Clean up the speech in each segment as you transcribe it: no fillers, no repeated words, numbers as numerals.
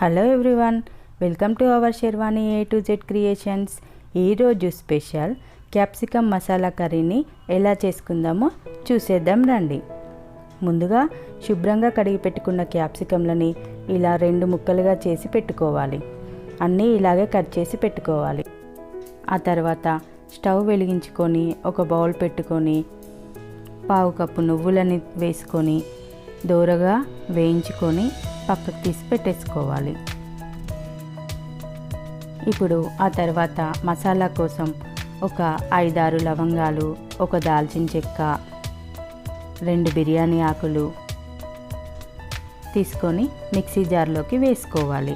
Hello everyone, welcome to our sharvani A to Z creations. ఈరోజు special capsicum masala కర్రీని ఎలా చేసుకుందామో చూసేద్దాం రండి. ముందుగా శుభ్రంగా కడిగి పెట్టుకున్న క్యాప్సికమ్లని ఇలా 2 ముక్కలుగా చేసి పెట్టుకోవాలి. అన్నీ ఇలాగే కట్ చేసి పెట్టుకోవాలి. ఆ తర్వాత స్టవ్ వెలిగించుకొని ఒక బౌల్ పెట్టుకొని 1/2 కప్పు నువ్వులని వేసుకొని దోరగా వేయించుకొని పక్కకు తీసి పెట్టేసుకోవాలి. ఇప్పుడు ఆ తర్వాత మసాలా కోసం ఒక 5-6 లవంగాలు, ఒక దాల్చిన చెక్క, 2 బిర్యానీ ఆకులు తీసుకొని మిక్సీ జార్లోకి వేసుకోవాలి.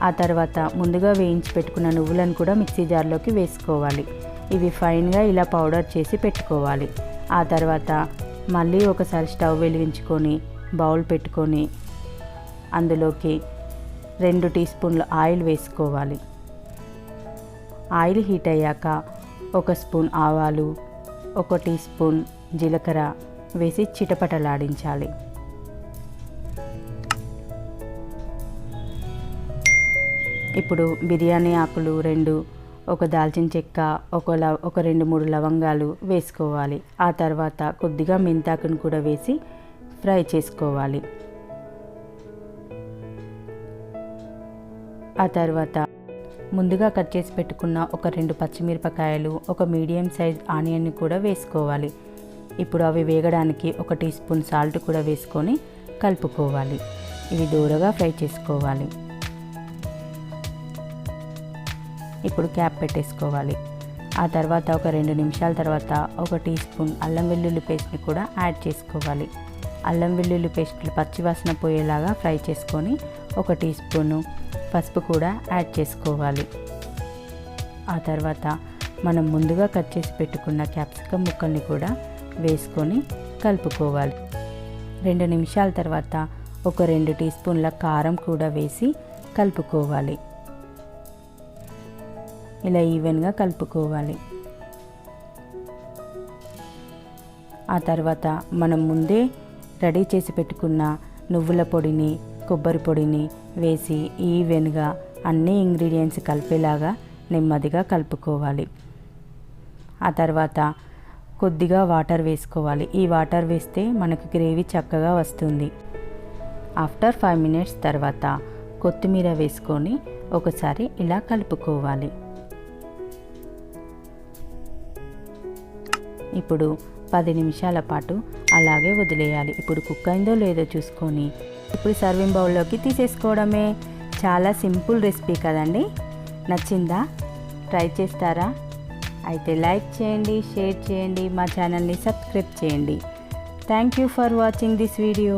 ఆ తర్వాత ముందుగా వేయించి పెట్టుకున్న నువ్వులను కూడా మిక్సీ జార్లోకి వేసుకోవాలి. ఇవి ఫైన్గా ఇలా పౌడర్ చేసి పెట్టుకోవాలి. ఆ తర్వాత మళ్ళీ ఒకసారి స్టవ్ వెలిగించుకొని బౌల్ పెట్టుకొని అందులోకి 2 టీ స్పూన్ల ఆయిల్ వేసుకోవాలి. ఆయిల్ హీట్ అయ్యాక 1 స్పూన్ ఆవాలు, 1 టీ స్పూన్ జీలకర్ర వేసి చిటపటలాడించాలి. ఇప్పుడు బిర్యానీ ఆకులు 2, ఒక దాల్చిన చెక్క, ఒక 2-3 లవంగాలు వేసుకోవాలి. ఆ తర్వాత కొద్దిగా మెంతాకును కూడా వేసి ఫ్రై చేసుకోవాలి. ఆ తర్వాత ముందుగా కట్ చేసి పెట్టుకున్న ఒక 2 పచ్చిమిరపకాయలు, ఒక మీడియం సైజ్ ఆనియన్ని కూడా వేసుకోవాలి. ఇప్పుడు అవి వేగడానికి 1 టీ స్పూన్ సాల్ట్ కూడా వేసుకొని కలుపుకోవాలి. ఇవి దూరగా ఫ్రై చేసుకోవాలి. ఇప్పుడు క్యాప్ పెట్టేసుకోవాలి. ఆ తర్వాత ఒక 2 నిమిషాల తర్వాత 1 టీ స్పూన్ అల్లం వెల్లుల్లి పేస్ట్ని కూడా యాడ్ చేసుకోవాలి. అల్లం వెల్లుల్లి పేస్ట్ పచ్చివాసన పోయేలాగా ఫ్రై చేసుకొని 1 టీ స్పూను పసుపు కూడా యాడ్ చేసుకోవాలి. ఆ తర్వాత మనం ముందుగా కట్ చేసి పెట్టుకున్న క్యాప్సికమ్ ముక్కల్ని కూడా వేసుకొని కలుపుకోవాలి. 2 నిమిషాల తర్వాత ఒక 2 టీ స్పూన్ల కారం కూడా వేసి కలుపుకోవాలి. ఇలా ఈవెన్గా కలుపుకోవాలి. ఆ తర్వాత మనం ముందే రెడీ చేసి పెట్టుకున్న నువ్వుల పొడిని, కొబ్బరి పొడిని వేసి ఈవెన్గా అన్ని ఇంగ్రీడియంట్స్ కలిపేలాగా నెమ్మదిగా కలుపుకోవాలి. ఆ తర్వాత కొద్దిగా వాటర్ వేసుకోవాలి. ఈ వాటర్ వేస్తే మనకు గ్రేవీ చక్కగా వస్తుంది. ఆఫ్టర్ 5 మినిట్స్ తర్వాత కొత్తిమీర వేసుకొని ఒకసారి ఇలా కలుపుకోవాలి. ఇప్పుడు 10 నిమిషాల పాటు అలాగే వదిలేయాలి. ఇప్పుడు కుక్ అయిందో లేదో చూసుకొని ఇప్పుడు సర్వింగ్ బౌల్లోకి తీసేసుకోవడమే. చాలా సింపుల్ రెసిపీ కదండి. నచ్చిందా? ట్రై చేస్తారా? అయితే లైక్ చేయండి, షేర్ చేయండి, మా ఛానల్ని సబ్స్క్రైబ్ చేయండి. Thank you for watching this video.